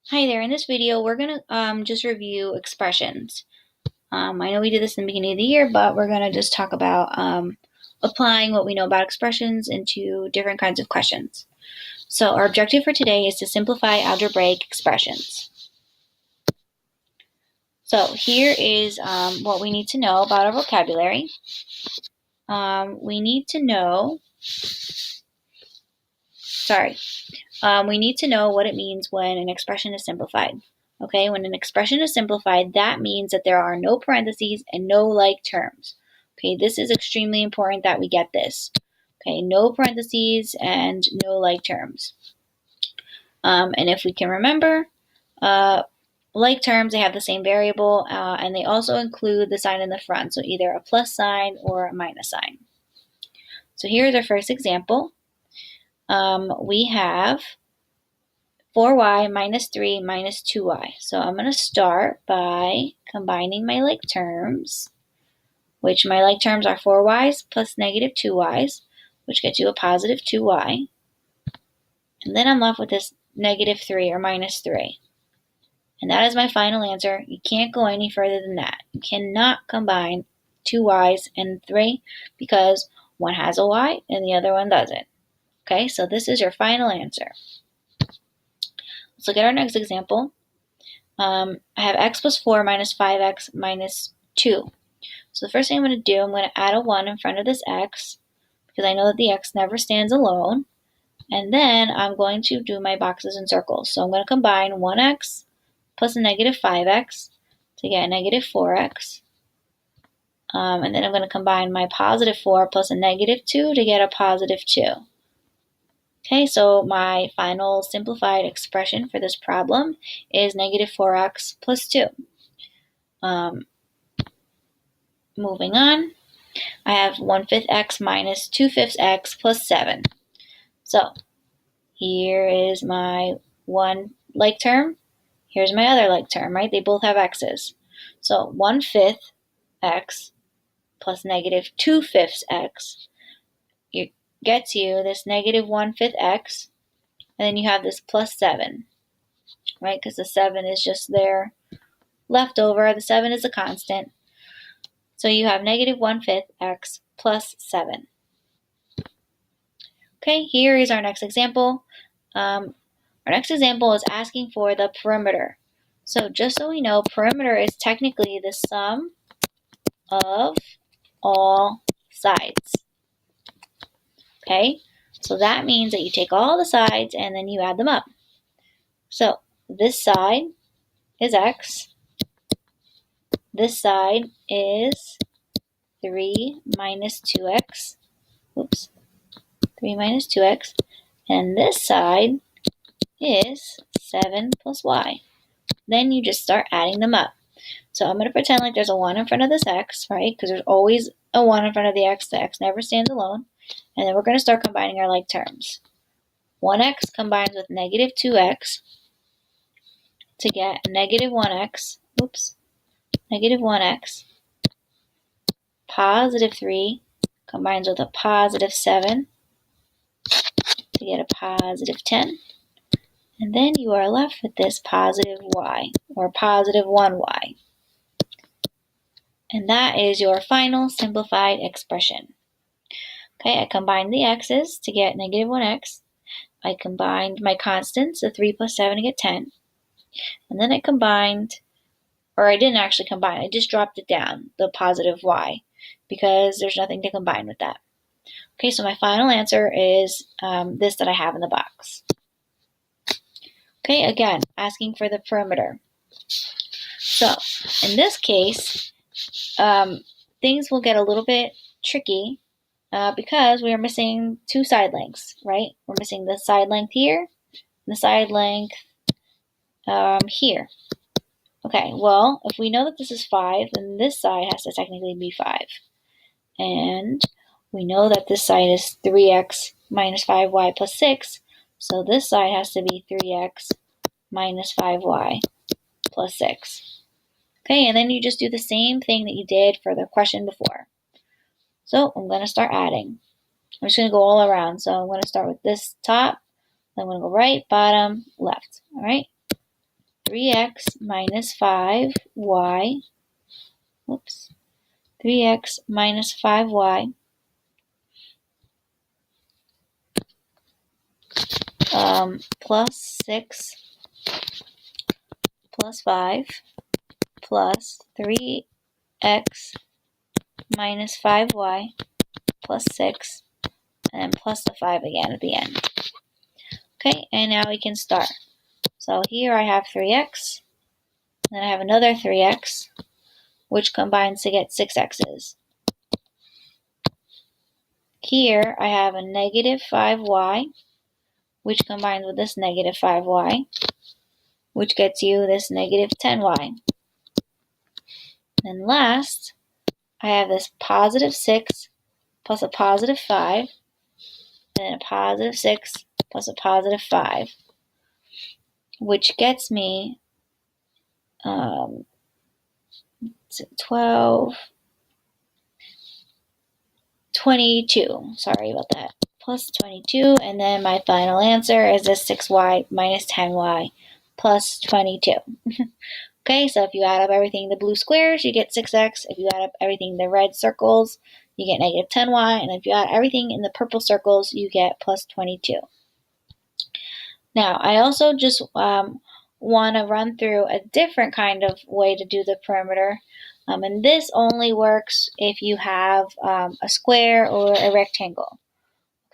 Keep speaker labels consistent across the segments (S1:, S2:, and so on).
S1: Hi there, in this video we're going to just review expressions. I know we did this in the beginning of the year, but we're going to just talk about applying what we know about expressions into different kinds of questions. So our objective for today is to simplify algebraic expressions. So here is what we need to know about our vocabulary. We need to know what it means when an expression is simplified. Okay, when an expression is simplified, that means that there are no parentheses and no like terms. Okay, this is extremely important that we get this. Okay, no parentheses and no like terms. And if we can remember, like terms, they have the same variable, and they also include the sign in the front, so either a plus sign or a minus sign. So here's our first example. We have 4y minus 3 minus 2y. So I'm going to start by combining my like terms, which my like terms are 4y's plus negative 2y's, which gets you a positive 2y. And then I'm left with this negative 3 or minus 3. And that is my final answer. You can't go any further than that. You cannot combine 2y's and 3 because one has a y and the other one doesn't. Okay, so this is your final answer. Let's look at our next example. I have x plus 4 minus 5x minus 2. So the first thing I'm going to do, I'm going to add a 1 in front of this x because I know that the x never stands alone. And then I'm going to do my boxes and circles. So I'm going to combine 1x plus a negative 5x to get a negative 4x. And then I'm going to combine my positive 4 plus a negative 2 to get a positive 2. Okay, so my final simplified expression for this problem is negative 4x plus 2. Moving on, I have 1/5 x minus 2/5 x plus 7. So here is my one like term. Here's my other like term, right? They both have x's. So 1/5 x plus negative 2/5 x gets you this negative 1/5 x, and then you have this plus 7, right? Because the 7 is just there left over. The 7 is a constant. So you have negative 1/5 x plus 7. Okay, here is our next example. Our next example is asking for the perimeter. So just so we know, perimeter is technically the sum of all sides. Okay, so that means that you take all the sides and then you add them up. So this side is x. This side is 3 minus 2x. Oops. 3 minus 2x. And this side is 7 plus y. Then you just start adding them up. So I'm going to pretend like there's a 1 in front of this x, right? Because there's always a 1 in front of the x. The x never stands alone. And then we're going to start combining our like terms. 1x combines with negative 2x to get negative 1x. Oops. Negative 1x. Positive 3 combines with a positive 7 to get a positive 10. And then you are left with this positive y, or positive 1y. And that is your final simplified expression. Okay, I combined the x's to get negative 1x. I combined my constants, the 3 plus 7 to get 10. And then I combined, or I didn't actually combine, I just dropped it down, the positive y, because there's nothing to combine with that. Okay, so my final answer is this that I have in the box. Okay, again, asking for the perimeter. So, in this case, things will get a little bit tricky because we are missing two side lengths, right? We're missing the side length here and the side length here. Okay, well, if we know that this is 5, then this side has to technically be 5. And we know that this side is 3x minus 5y plus 6, so this side has to be 3x minus 5y plus 6. Okay, and then you just do the same thing that you did for the question before. So I'm going to start adding. I'm just going to go all around. So I'm going to start with this top, then I'm going to go right, bottom, left. All right. 3x minus 5y, 3x minus 5y plus 6 plus 5 plus 3x minus 5y plus 6, and then plus the 5 again at the end. Okay, and now we can start. So here I have 3x, and then I have another 3x, which combines to get 6x's. Here I have a negative 5y, which combines with this negative 5y, which gets you this negative 10y. And last, I have this positive 6 plus a positive 5, and then a positive 6 plus a positive 5, which gets me 12, 22. Sorry about that. Plus 22, and then my final answer is this 6y minus 10y plus 22. Okay, so if you add up everything in the blue squares, you get 6x. If you add up everything in the red circles, you get negative 10y. And if you add everything in the purple circles, you get plus 22. Now, I also just want to run through a different kind of way to do the perimeter. And this only works if you have a square or a rectangle.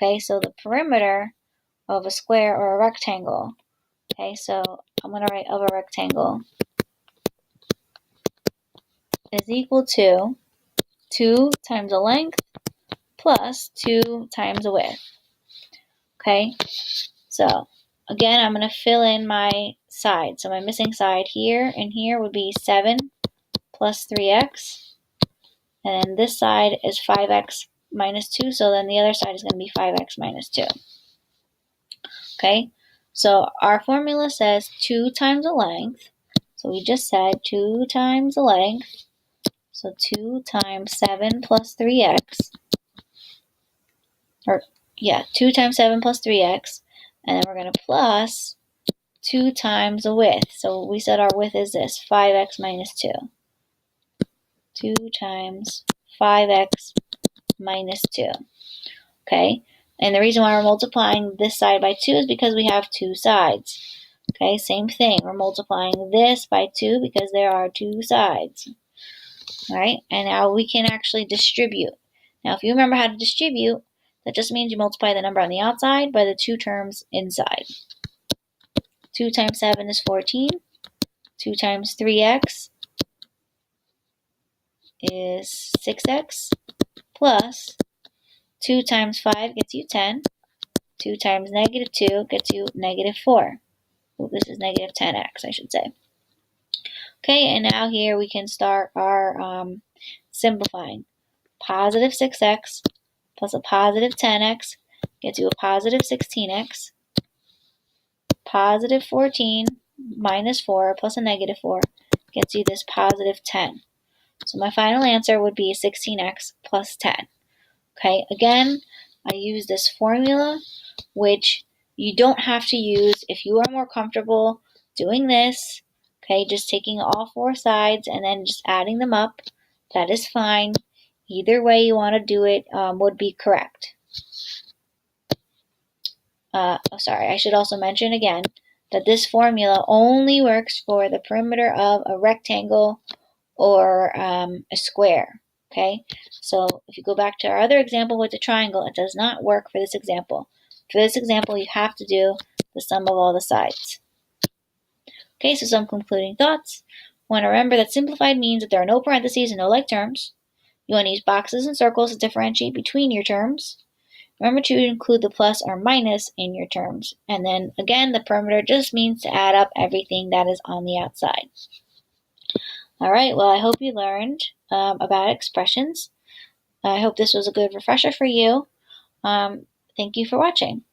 S1: Okay, so the perimeter of a square or a rectangle. Okay, so I'm going to write of a rectangle is equal to 2 times the length plus 2 times the width. Okay, so again, I'm going to fill in my side. So my missing side here and here would be 7 plus 3x. And then this side is 5x minus 2, so then the other side is going to be 5x minus 2. Okay, so our formula says 2 times the length. So we just said 2 times the length. So 2 times 7 plus 3x. 2 times 7 plus 3x. And then we're going to plus 2 times the width. So we said our width is this, 5x minus 2. 2 times 5x minus 2. Okay, and the reason why we're multiplying this side by 2 is because we have two sides. Okay, same thing. We're multiplying this by 2 because there are two sides. All right, and now we can actually distribute. Now, if you remember how to distribute, that just means you multiply the number on the outside by the two terms inside. 2 times 7 is 14. 2 times 3x is 6x, plus 2 times 5 gets you 10. 2 times negative 2 gets you negative 4. Ooh, this is negative 10x, I should say. Okay, and now here we can start our simplifying. Positive 6x plus a positive 10x gets you a positive 16x. Positive 14 minus 4 plus a negative 4 gets you this positive 10. So my final answer would be 16x plus 10. Okay, again, I use this formula, which you don't have to use if you are more comfortable doing this. Okay, just taking all four sides and then just adding them up. That is fine. Either way you want to do it would be correct. Sorry, I should also mention again that this formula only works for the perimeter of a rectangle or a square. Okay, so if you go back to our other example with the triangle, it does not work for this example. For this example, you have to do the sum of all the sides. Okay, so some concluding thoughts. Want to remember that simplified means that there are no parentheses and no like terms. You want to use boxes and circles to differentiate between your terms. Remember to include the plus or minus in your terms. And then again, the perimeter just means to add up everything that is on the outside. All right, well, I hope you learned about expressions. I hope this was a good refresher for you. Thank you for watching.